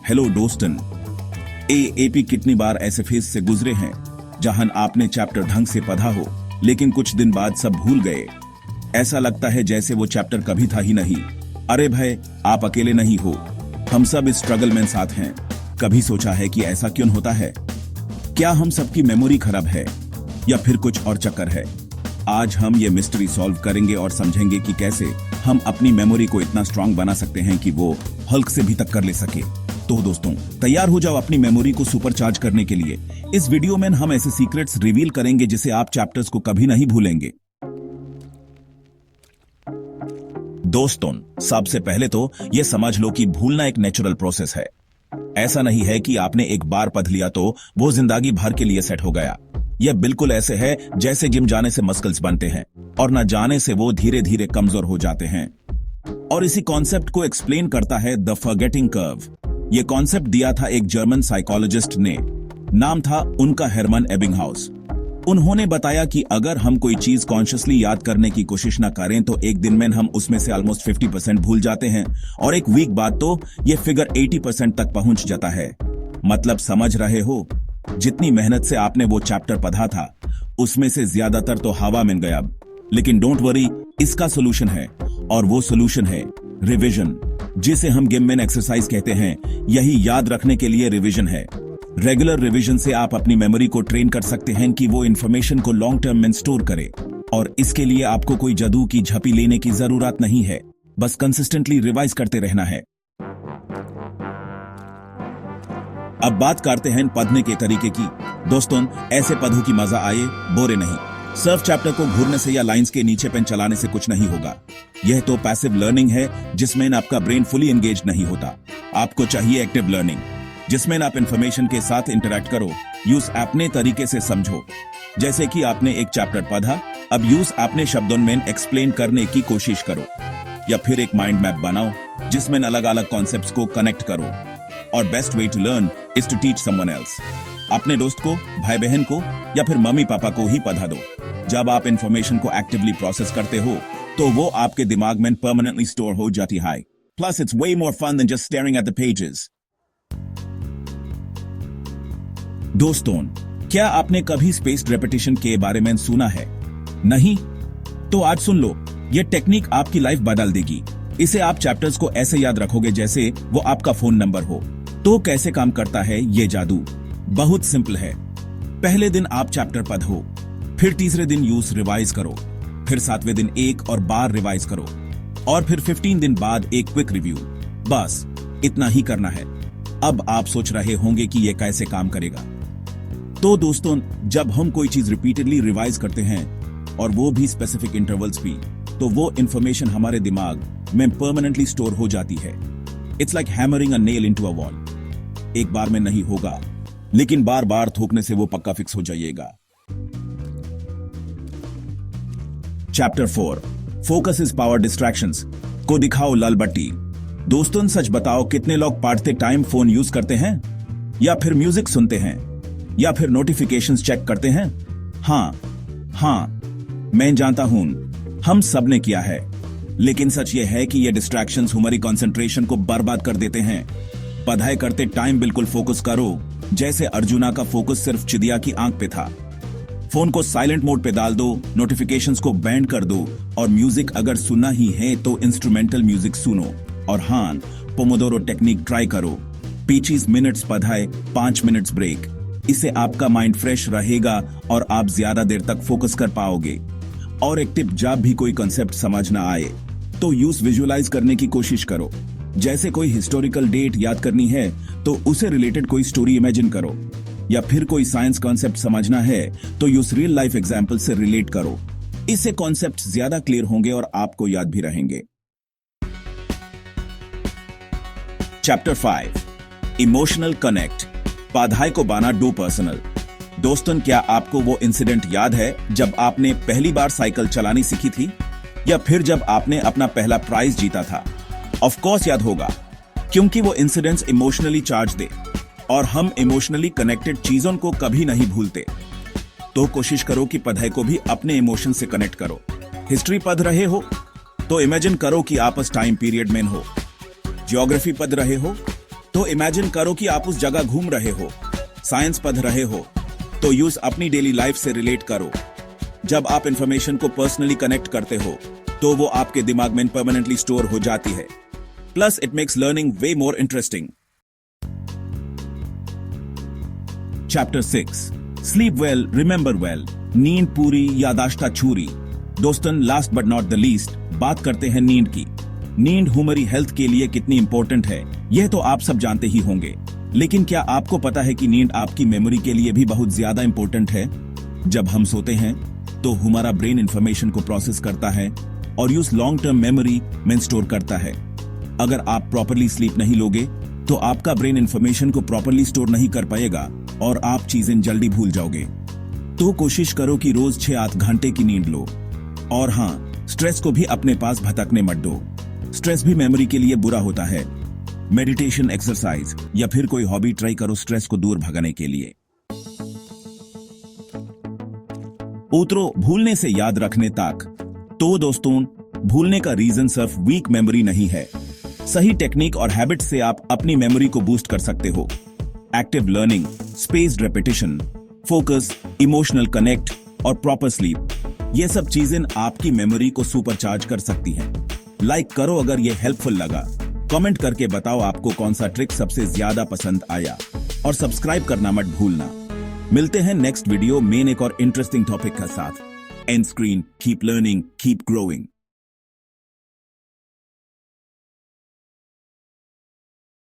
Hello दोस्तन, AP कितनी बार ऐसे फेज से गुजरे हैं जहां आपने चैप्टर ढंग से पढ़ा हो लेकिन कुछ दिन बाद सब भूल गए। ऐसा लगता है जैसे वो चैप्टर कभी था ही नहीं। अरे भाई, आप अकेले नहीं हो, हम सब इस स्ट्रगल में साथ हैं। कभी सोचा है कि ऐसा क्यों होता है? क्या हम सबकी मेमोरी खराब है या फिर कुछ और चक्कर है? आज हम ये मिस्ट्री सॉल्व करेंगे और समझेंगे कि कैसे हम अपनी मेमोरी को इतना स्ट्रांग बना सकते हैं कि वो हल्क से भी टक्कर ले सके। तो दोस्तों, तैयार हो जाओ अपनी मेमोरी को सुपरचार्ज करने के लिए। इस वीडियो में हम ऐसे सीक्रेट्स रिवील करेंगे जिसे आप चैप्टर्स को कभी नहीं भूलेंगे। दोस्तों, सबसे पहले तो ये समझ लो कि भूलना एक नेचुरल प्रोसेस है। ऐसा नहीं है कि आपने एक बार पढ़ लिया तो वो जिंदगी भर के लिए सेट हो गया। यह बिल्कुल ऐसे है जैसे जिम जाने से मसल्स बनते हैं और न जाने से वो धीरे धीरे कमजोर हो जाते हैं। और इसी कॉन्सेप्ट को एक्सप्लेन करता है द फॉरगेटिंग कर्व। ये कॉन्सेप्ट दिया था एक जर्मन साइकोलॉजिस्ट ने, नाम था उनका हेरमन एबिंगहाउस। उन्होंने बताया कि अगर हम कोई चीज कॉन्शियसली याद करने की कोशिश ना करें तो एक दिन में हम उसमें से ऑलमोस्ट 50% भूल जाते हैं और एक वीक बाद तो ये फिगर 80% तक पहुंच जाता है। मतलब समझ रहे हो, जितनी मेहनत से आपने वो चैप्टर पढ़ा था उसमें से ज्यादातर तो हवा में गया। लेकिन डोंट वरी, इसका सोल्यूशन है और वो सोल्यूशन है रिवीजन, जिसे हम गेम में एक्सरसाइज कहते हैं। यही याद रखने के लिए रिवीजन है। रेगुलर रिवीजन से आप अपनी मेमोरी को ट्रेन कर सकते हैं कि वो इन्फॉर्मेशन को लॉन्ग टर्म में स्टोर करे। और इसके लिए आपको कोई जादू की झपी लेने की जरूरत नहीं है, बस कंसिस्टेंटली रिवाइज करते रहना है। अब बात करते हैं पढ़ने के तरीके की। दोस्तों, ऐसे पढ़ो कि मजा आए, बोरे नहीं। सिर्फ चैप्टर को घूरने से या लाइंस के नीचे पेन चलाने से कुछ नहीं होगा। यह तो पैसिव लर्निंग है जिसमें आपका ब्रेन फुली एंगेज नहीं होता। आपको चाहिए एक्टिव लर्निंग, जिसमें आप इंफॉर्मेशन के साथ इंटरैक्ट करो, यूज अपने तरीके से समझो। जैसे कि आपने एक चैप्टर पढ़ा, अब यूज अपने शब्दों में एक्सप्लेन करने की कोशिश करो। या फिर एक माइंड मैप बनाओ जिसमें अलग अलग कॉन्सेप्ट्स को कनेक्ट करो। और best way to learn is to teach someone else. अपने दोस्त को, भाई बहन को या फिर मम्मी पापा को ही पढ़ा दो। जब आप इंफॉर्मेशन को एक्टिवली प्रोसेस करते हो तो वो आपके दिमाग में परमानेंटली स्टोर हो जाती है। Plus it's way more fun than just staring at the pages. दोस्तों, क्या आपने कभी स्पेस्ड रेपिटेशन के बारे में सुना है? नहीं? तो आज सुन लो, ये टेक्निक आपकी लाइफ बदल देगी। इसे आप चैप्टर्स को ऐसे याद रखोगे जैसे वो आपका फोन नंबर हो। तो कैसे काम करता है ये जादू? बहुत सिंपल है। पहले दिन आप चैप्टर पढ़ो, फिर तीसरे दिन यूज रिवाइज करो, फिर 7वें दिन एक और बार रिवाइज करो और फिर 15 दिन बाद एक क्विक रिव्यू। बस इतना ही करना है। अब आप सोच रहे होंगे कि ये कैसे काम करेगा। तो दोस्तों, जब हम कोई चीज रिपीटेडली रिवाइज करते हैं और वो भी स्पेसिफिक इंटरवल्स भी, तो वो इंफॉर्मेशन हमारे दिमाग में परमानेंटली स्टोर हो जाती है। It's like hammering a nail into a wall. एक बार में नहीं होगा, लेकिन बार बार ठोकने से वो पक्का फिक्स हो जाएगा। Chapter 4, focus is power distractions को दिखाओ लाल बत्ती। दोस्तों, सच बताओ, कितने लोग पढ़ते टाइम फोन यूज करते हैं या फिर म्यूजिक सुनते हैं या फिर नोटिफिकेशंस चेक करते हैं? हाँ, मैं जानता हूं, हम सब ने किया है। लेकिन सच ये है कि ये डिस्ट्रैक्शंस हमारी कंसंट्रेशन को बर्बाद कर देते हैं। पढ़ाई करते टाइम बिल्कुल फोकस करो जैसे अर्जुना का फोकस सिर्फ चिड़िया की आंख पे था। फोन को साइलेंट मोड पे डाल दो, नोटिफिकेशंस को बैंड कर दो और म्यूजिक अगर सुनना ही है तो इंस्ट्रूमेंटल म्यूजिक सुनो। और हाँ, पोमोडोरो टेक्निक ट्राई करो। 25 मिनट्स पढ़ाई, 5 मिनट्स ब्रेक। इससे आपका माइंड फ्रेश रहेगा और आप ज्यादा देर तक फोकस कर पाओगे। और एक टिप, जब भी कोई कंसेप्ट समझ ना आए तो यूज विजुअलाइज करने की कोशिश करो। जैसे कोई हिस्टोरिकल डेट याद करनी है तो उसे रिलेटेड कोई स्टोरी इमेजिन करो, या फिर कोई साइंस कॉन्सेप्ट समझना है तो यूज रियल लाइफ एग्जांपल से रिलेट करो। इससे कॉन्सेप्ट ज्यादा क्लियर होंगे और आपको याद भी रहेंगे। चैप्टर 5, इमोशनल कनेक्ट, पढ़ाई को बना डू पर्सनल। दोस्तों, क्या आपको वो इंसिडेंट याद है जब आपने पहली बार साइकिल चलानी सीखी थी, या फिर जब आपने अपना पहला प्राइज जीता था? ऑफ कोर्स याद होगा, क्योंकि वो इंसिडेंट्स इमोशनली चार्ज दे और हम इमोशनली कनेक्टेड चीजों को कभी नहीं भूलते। तो कोशिश करो कि पढ़ाई को भी अपने इमोशन से कनेक्ट करो। हिस्ट्री पढ़ रहे हो तो इमेजिन करो कि आप उस टाइम पीरियड में हो। ज्योग्राफी पढ़ रहे हो तो इमेजिन करो कि आप उस जगह घूम रहे हो, साइंस पढ़ रहे हो, तो यूज अपनी डेली लाइफ से रिलेट करो। जब आप इंफॉर्मेशन को पर्सनली कनेक्ट करते हो तो वो आपके दिमाग में परमानेंटली स्टोर हो जाती है। Plus it makes learning way more interesting. Chapter 6 sleep well remember well, नींद पूरी यादाश्त छूरी। दोस्तन last but not the least बात करते हैं नींद की। नींद हमारी हेल्थ के लिए कितनी इंपॉर्टेंट है यह तो आप सब जानते ही होंगे, लेकिन क्या आपको पता है कि नींद आपकी मेमोरी के लिए भी बहुत ज्यादा इंपॉर्टेंट है। जब हम सोते हैं तो हमारा ब्रेन इंफॉर्मेशन को प्रोसेस करता है और यूज लॉन्ग टर्म मेमोरी में स्टोर करता है। अगर आप प्रॉपरली स्लीप नहीं लोगे तो आपका ब्रेन इंफॉर्मेशन को प्रॉपरली स्टोर नहीं कर पाएगा और आप चीजें जल्दी भूल जाओगे। तो कोशिश करो कि रोज 6-8 घंटे की नींद लो। और हाँ, स्ट्रेस को भी अपने पास भटकने मत दो। स्ट्रेस भी मेमोरी के लिए बुरा होता है। मेडिटेशन, एक्सरसाइज या फिर कोई हॉबी ट्राई करो स्ट्रेस को दूर भगाने के लिए। उतरो भूलने से याद रखने तक। तो दोस्तों, भूलने का रीजन सिर्फ वीक मेमोरी नहीं है। सही टेक्निक और हैबिट से आप अपनी मेमोरी को बूस्ट कर सकते हो। Active learning, spaced repetition, focus, emotional connect और प्रॉपर स्लीप, ये सब चीजें आपकी मेमोरी को सुपरचार्ज कर सकती हैं। लाइक करो अगर ये हेल्पफुल लगा। कमेंट करके बताओ आपको कौन सा ट्रिक सबसे ज्यादा पसंद आया, और सब्सक्राइब करना मत भूलना। मिलते हैं नेक्स्ट वीडियो में एक और इंटरेस्टिंग टॉपिक के साथ। And screen, keep learning, keep growing.